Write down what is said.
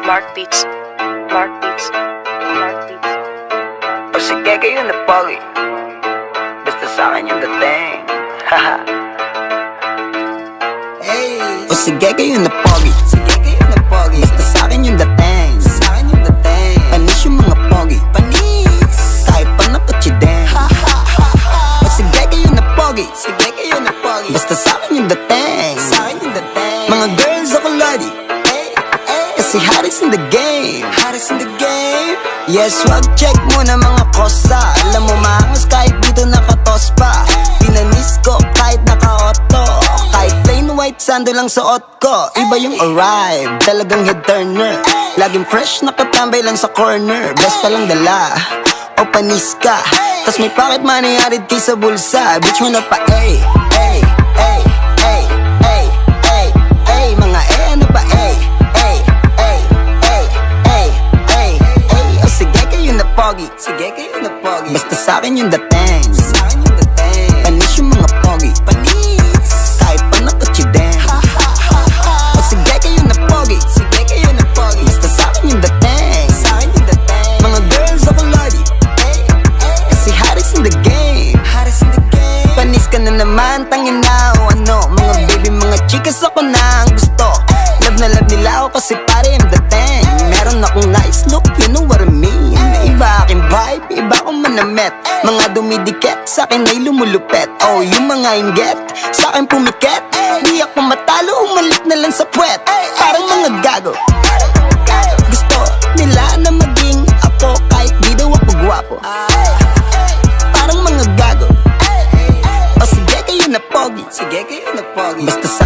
Mark Beats, Mark Beats, Mark Beats. O sige kayo na pogi, basta sa'kin yung dating. Haha. Hey. O sige kayo na pogi, sige kayo na pogi, basta sa'kin yung dating. Sa'kin yung dating. Panis yung mga pogi, panis. Kahit pa nakachideng. O sige kayo na pogi, sige kayo na pogi, basta sa'kin yung dating. Sa'kin yung dating. Mga girls ako lodi, si Harris in the game, Harris in the game. Yes, wag check muna mga kosa. Alam mo maangas kahit dito nakatos pa. Pinanis ko kahit naka-auto. Kahit plain white sando lang suot ko. Iba yung arrive, talagang head turner. Laging fresh nakatambay lang sa corner. Best pa lang dala, o panis ka. Tas may pocket money arid kay sa bulsa. Bitch mo na pa, ay, ay, ay, ay, ay, ay, ay. Mga ano pa, ay, ay, ay, ay, ay, ay, ay. O sige kayo na pogi, sige kayo na pogi, basta sa'kin yung dating. Sa'kin yung dating. Panis yung mga pogi, panis. Kahit pa nakachideng. O sige kayo na pogi, sige kayo na pogi, basta sa'kin yung dating. Sa'kin yung dating. Mga girls ako lodi, kasi Harris in the game, Harris in the game. Panis ka na naman, tangin na o ano. Mga baby, mga chikas ako na ang gusto. Love na love nila ako kasi pare I'm the thing. Meron akong nice look, you know what I mean. Iba aking vibe, iba akong manamet. Mga dumidikit, sa'kin ay lumulupet. Oh, yung mga inget, sa'kin pumiket. Di ako matalo, umalit na lang sa puwet. Parang mga gago, gusto nila na maging ako kahit di daw ako gwapo. Parang mga gago. O sige kayo na pogi, sige kayo na pogi, basta sa